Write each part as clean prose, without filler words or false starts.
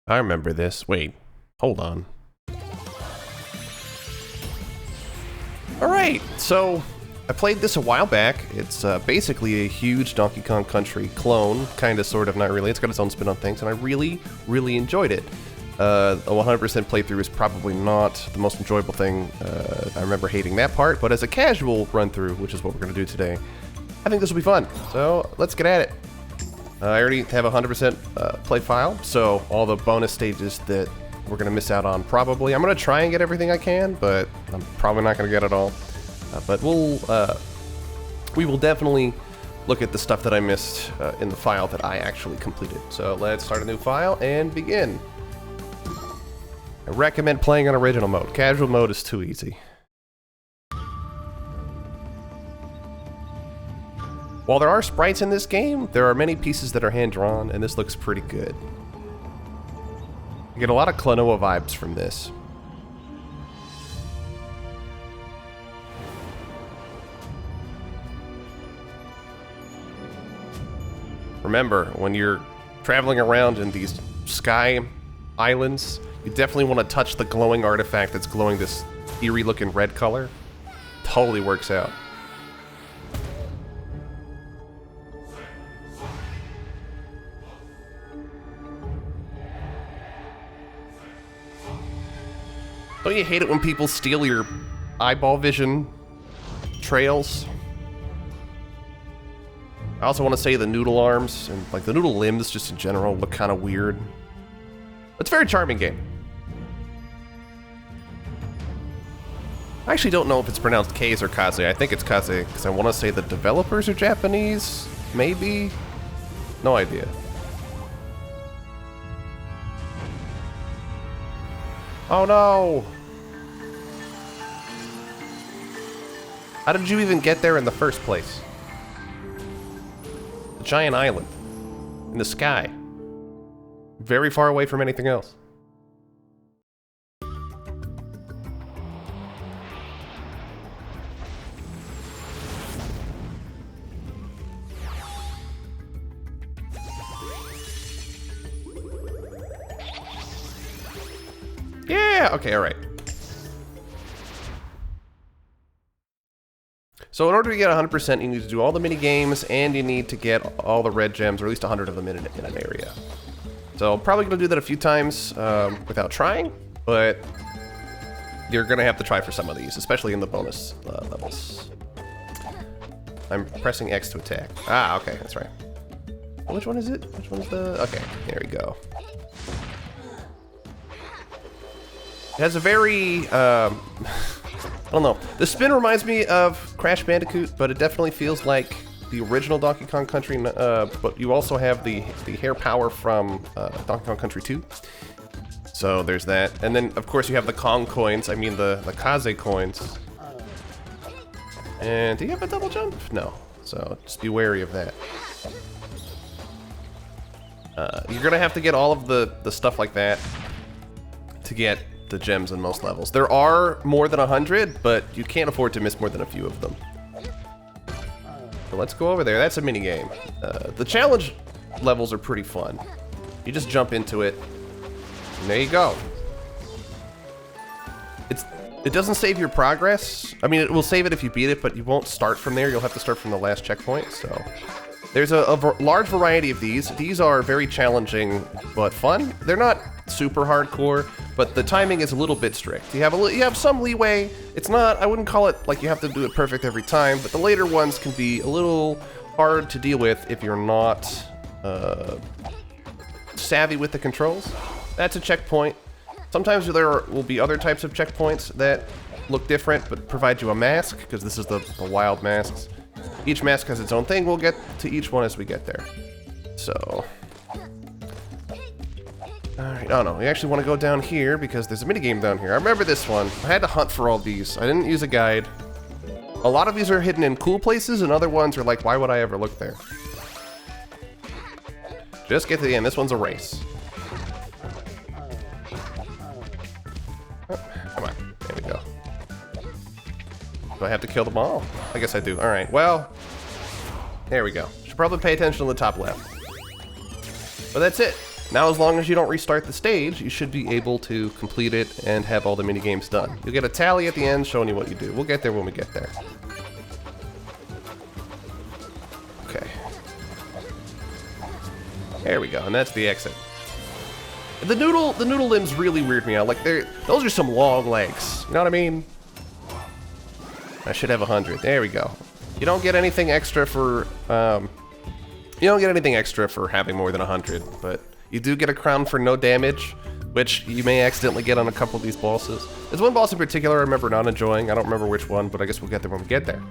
I remember this. Wait, hold on. Alright, so I played this a while back. It's basically a huge Donkey Kong Country clone, kind of, sort of, not really. It's got its own spin on things, and I really, really enjoyed it. A 100% playthrough is probably not the most enjoyable thing. I remember hating that part, but as a casual run-through, which is what we're going to do today, I think this will be fun. So let's get at it. I already have a 100% play file, so all the bonus stages that we're going to miss out on probably. I'm going to try and get everything I can, but I'm probably not going to get it all. But we will definitely look at the stuff that I missed in the file that I actually completed. So let's start a new file and begin. I recommend playing on original mode. Casual mode is too easy. While there are sprites in this game, there are many pieces that are hand-drawn, and this looks pretty good. You get a lot of Klonoa vibes from this. Remember, when you're traveling around in these sky islands, you definitely want to touch the glowing artifact that's glowing this eerie-looking red color. Totally works out. Don't you hate it when people steal your eyeball vision trails? I also want to say the noodle arms and like the noodle limbs just in general look kind of weird. It's a very charming game. I actually don't know if it's pronounced Kaze or Kaze. I think it's Kaze because I want to say the developers are Japanese, maybe? No idea. Oh no! How did you even get there in the first place? A giant island. In the sky. Very far away from anything else. Yeah, okay, alright. So in order to get 100%, you need to do all the mini games, and you need to get all the red gems, or at least 100 of them in an area. So I'm probably going to do that a few times without trying, but you're going to have to try for some of these, especially in the bonus levels. I'm pressing X to attack. Ah, okay, that's right. Which one is it? Which one's the... Okay, there we go. It has a very... I don't know. The spin reminds me of Crash Bandicoot, but it definitely feels like the original Donkey Kong Country, but you also have the hair power from Donkey Kong Country 2. So there's that. And then, of course, you have the Kong coins. I mean, the Kaze coins. And do you have a double jump? No. So just be wary of that. You're going to have to get all of the stuff like that to get the gems in most levels. There are more than 100, but you can't afford to miss more than a few of them. So let's go over there. That's a mini game. The challenge levels are pretty fun. You just jump into it, and there you go. It doesn't save your progress. I mean, it will save it if you beat it, but you won't start from there. You'll have to start from the last checkpoint. So there's a large variety of these. These are very challenging, but fun. They're not super hardcore, but the timing is a little bit strict. You have some leeway. It's not, I wouldn't call it like you have to do it perfect every time, but the later ones can be a little hard to deal with if you're not savvy with the controls. That's a checkpoint. Sometimes there will be other types of checkpoints that look different but provide you a mask, because this is the wild masks. Each mask has its own thing. We'll get to each one as we get there. So... Alright, oh no, we actually want to go down here because there's a minigame down here. I remember this one. I had to hunt for all these. I didn't use a guide. A lot of these are hidden in cool places, and other ones are like, why would I ever look there? Just get to the end. This one's a race. Oh, come on. There we go. Do I have to kill them all? I guess I do. All right, well, there we go. Should probably pay attention to the top left. But that's it. Now, as long as you don't restart the stage, you should be able to complete it and have all the mini games done. You'll get a tally at the end showing you what you do. We'll get there when we get there. Okay. There we go, and that's the exit. The noodle limbs really weird me out. Like, those are some long legs. You know what I mean? I should have 100. There we go. You don't get anything extra for having more than 100, but you do get a crown for no damage, which you may accidentally get on a couple of these bosses. There's one boss in particular I remember not enjoying. I don't remember which one, but I guess we'll get there when we get there.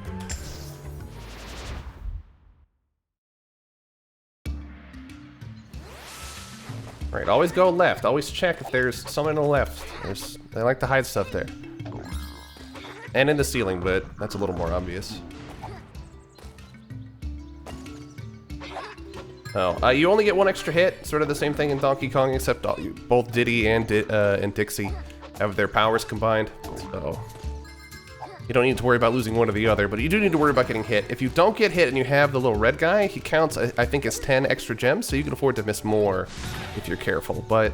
All right, always go left. Always check if there's someone on the left. They like to hide stuff there. And in the ceiling, but that's a little more obvious. Oh, you only get one extra hit. Sort of the same thing in Donkey Kong, except both Diddy and Dixie have their powers combined. So you don't need to worry about losing one or the other, but you do need to worry about getting hit. If you don't get hit and you have the little red guy, he counts, I think, as 10 extra gems, so you can afford to miss more if you're careful. But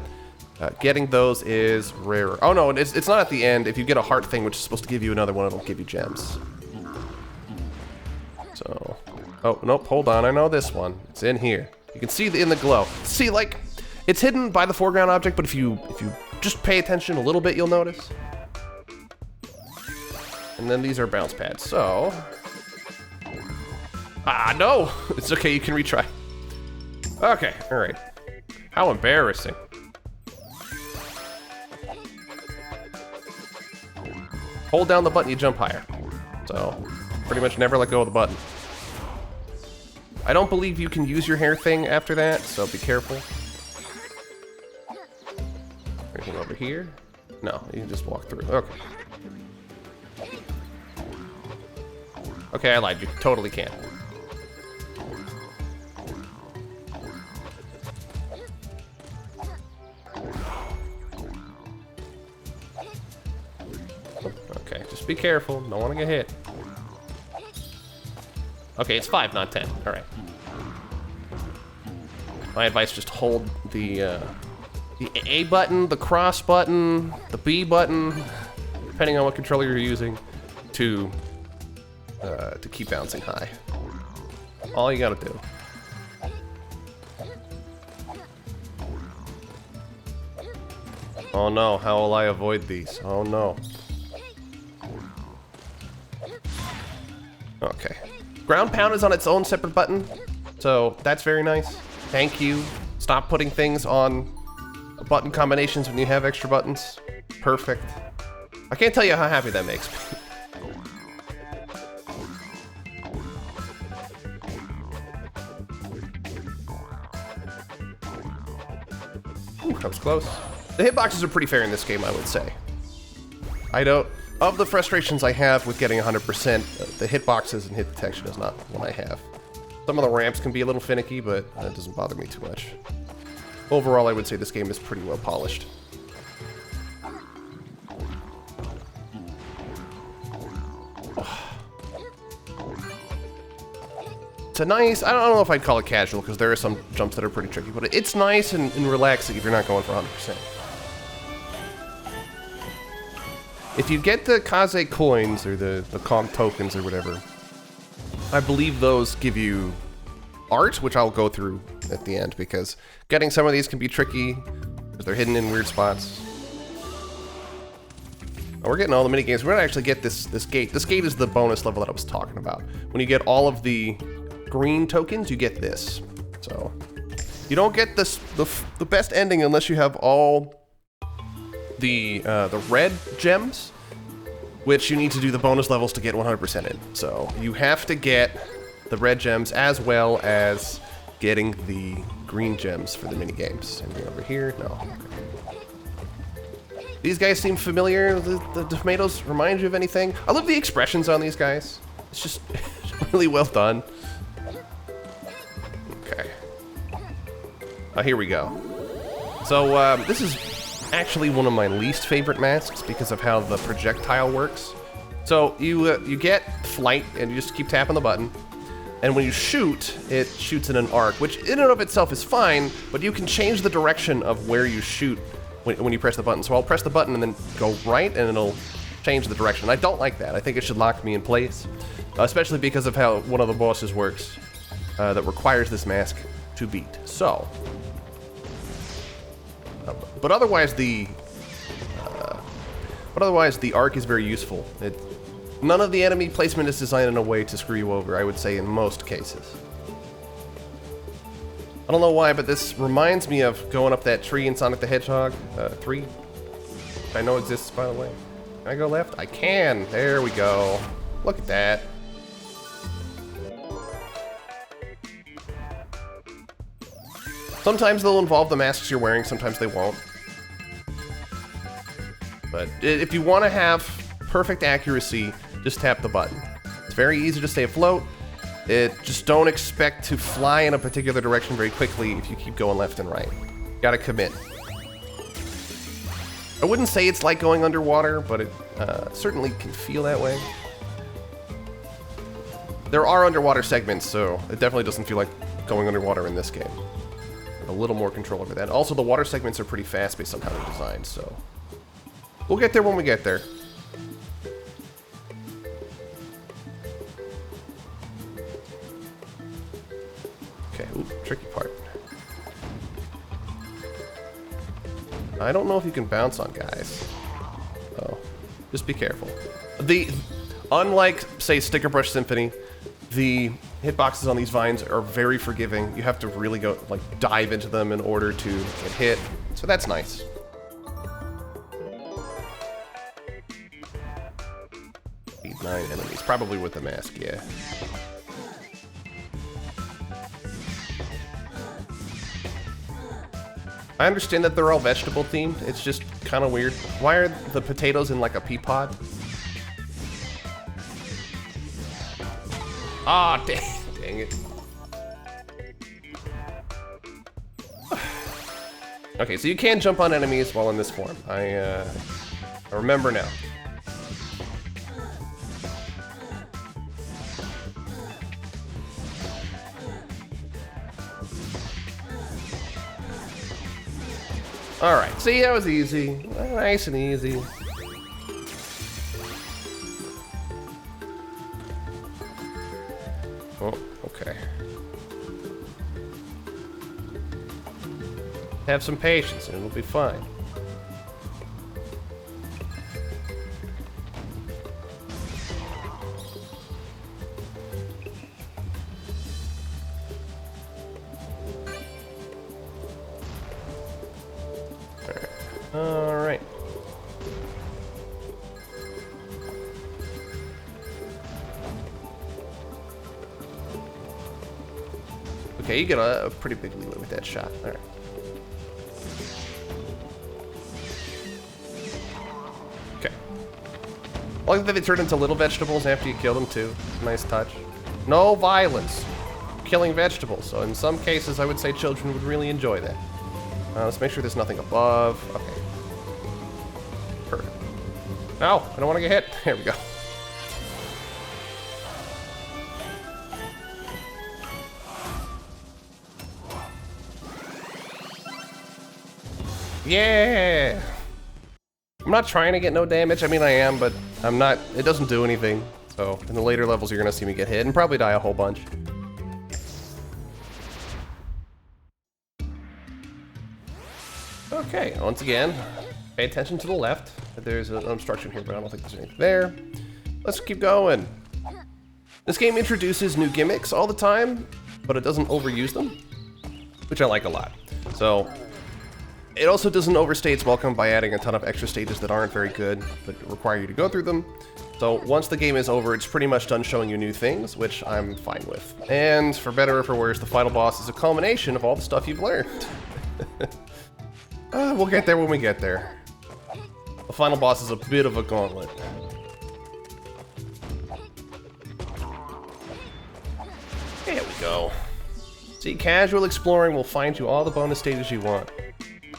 getting those is rarer. Oh no, it's not at the end. If you get a heart thing, which is supposed to give you another one, it'll give you gems. So, oh, nope, hold on, I know this one. It's in here. You can see in the glow. See, like, it's hidden by the foreground object, but if you just pay attention a little bit, you'll notice. And then these are bounce pads, so... Ah, no! It's okay, you can retry. Okay, alright. How embarrassing. Hold down the button, you jump higher. So, pretty much never let go of the button. I don't believe you can use your hair thing after that, so be careful. Anything over here? No, you can just walk through. Okay. Okay, I lied. You totally can. Okay, just be careful. Don't want to get hit. Okay, it's 5, not 10. All right. My advice: just hold the A button, the cross button, the B button, depending on what controller you're using, to keep bouncing high. All you gotta do. Oh no, how will I avoid these? Oh no. Okay. Ground pound is on its own separate button, so that's very nice. Thank you. Stop putting things on button combinations when you have extra buttons. Perfect. I can't tell you how happy that makes me. Ooh, that was close. The hitboxes are pretty fair in this game, I would say. Of the frustrations I have with getting 100%, the hitboxes and hit detection is not one I have. Some of the ramps can be a little finicky, but it doesn't bother me too much. Overall, I would say this game is pretty well polished. It's a nice, I don't know if I'd call it casual, because there are some jumps that are pretty tricky, but it's nice and relaxing if you're not going for 100%. If you get the Kaze coins, or the Kong tokens, or whatever, I believe those give you art, which I'll go through at the end, because getting some of these can be tricky, because they're hidden in weird spots. Oh, we're getting all the mini games. We're gonna actually get this gate. This gate is the bonus level that I was talking about. When you get all of the green tokens, you get this. So you don't get this the best ending unless you have all the red gems, which you need to do the bonus levels to get 100% in. So you have to get the red gems as well as getting the green gems for the mini games. Anything over here? No. These guys seem familiar. The tomatoes remind you of anything? I love the expressions on these guys. It's just really well done. Okay. Here we go. So this is actually one of my least favorite masks because of how the projectile works. So you get flight, and you just keep tapping the button. And when you shoot, it shoots in an arc, which in and of itself is fine, but you can change the direction of where you shoot when you press the button. So I'll press the button and then go right, and it'll change the direction. I don't like that. I think it should lock me in place, especially because of how one of the bosses works that requires this mask to beat. So, but otherwise the arc is very useful. None of the enemy placement is designed in a way to screw you over, I would say, in most cases. I don't know why, but this reminds me of going up that tree in Sonic the Hedgehog 3. Which I know exists, by the way. Can I go left? I can! There we go. Look at that. Sometimes they'll involve the masks you're wearing, sometimes they won't. But if you want to have perfect accuracy, just tap the button. It's very easy to stay afloat. Just don't expect to fly in a particular direction very quickly if you keep going left and right. You gotta commit. I wouldn't say it's like going underwater, but it certainly can feel that way. There are underwater segments, so it definitely doesn't feel like going underwater in this game. Have a little more control over that. Also, the water segments are pretty fast based on how they're designed, so we'll get there when we get there. Okay, ooh, tricky part. I don't know if you can bounce on guys. Oh, just be careful. Unlike, say, Sticker Brush Symphony, the hitboxes on these vines are very forgiving. You have to really go, like, dive into them in order to get hit. So that's nice. Beat 9 enemies, probably with the mask, yeah. I understand that they're all vegetable themed. It's just kind of weird. Why are the potatoes in like a pea pod? Ah, dang it. Okay, so you can jump on enemies while in this form. I remember now. Alright, see, that was easy. Nice and easy. Oh, okay. Have some patience and it'll be fine. Alright. Okay, you get a pretty big leeway with that shot. Alright. Okay. I like that they turn into little vegetables after you kill them too. Nice touch. No violence. Killing vegetables. So in some cases, I would say children would really enjoy that. Let's make sure there's nothing above. Okay. Perfect. No, I don't want to get hit. There we go. Yeah! I'm not trying to get no damage. I mean, I am, but I'm not. It doesn't do anything. So in the later levels, you're going to see me get hit and probably die a whole bunch. Okay, once again, pay attention to the left. There's an obstruction here, but I don't think there's anything there. Let's keep going. This game introduces new gimmicks all the time, but it doesn't overuse them, which I like a lot. So it also doesn't overstay its welcome by adding a ton of extra stages that aren't very good, but require you to go through them. So once the game is over, it's pretty much done showing you new things, which I'm fine with. And for better or for worse, the final boss is a culmination of all the stuff you've learned. We'll get there when we get there. The final boss is a bit of a gauntlet. There we go. See, casual exploring will find you all the bonus stages you want.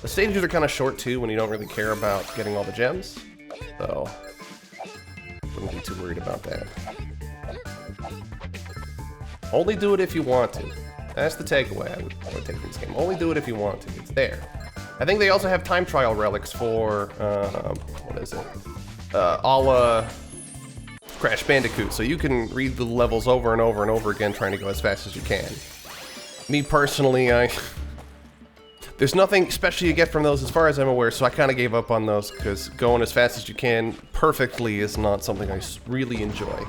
The stages are kind of short too when you don't really care about getting all the gems. So, wouldn't be be too worried about that. Only do it if you want to. That's the takeaway I would take from this game. Only do it if you want to. It's there. I think they also have time trial relics for, what is it? A la Crash Bandicoot. So you can read the levels over and over and over again trying to go as fast as you can. Me personally, there's nothing special you get from those as far as I'm aware, so I kind of gave up on those because going as fast as you can perfectly is not something I really enjoy.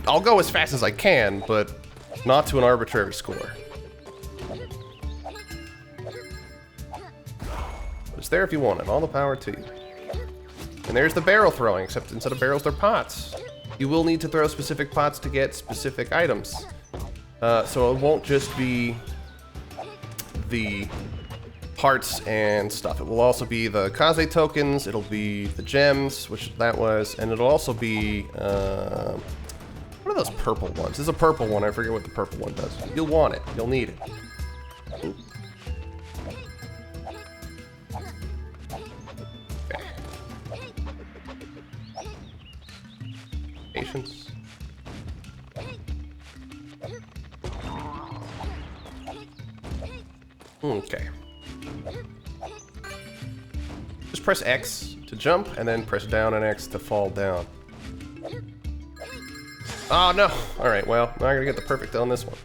I'll go as fast as I can, but not to an arbitrary score. But it's there if you want it. All the power to you. And there's the barrel throwing, except instead of barrels, they're pots. You will need to throw specific pots to get specific items. So it won't just be the hearts and stuff. It will also be the Kaze tokens, it'll be the gems, which that was, and it'll also be, what are those purple ones? There's a purple one, I forget what the purple one does. You'll want it, you'll need it. Ooh. Okay. Patience. Okay. Just press X to jump, and then press down and X to fall down. Oh no! Alright, well, now I'm gonna get the perfect on this one.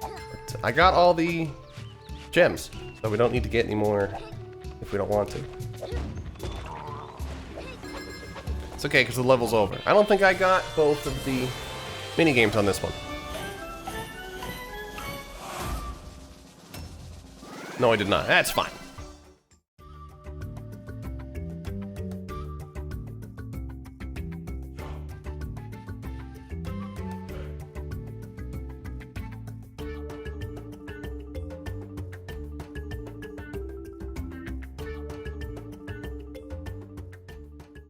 But I got all the gems, so we don't need to get any more if we don't want to. It's okay, because the level's over. I don't think I got both of the mini-games on this one. No, I did not. That's fine.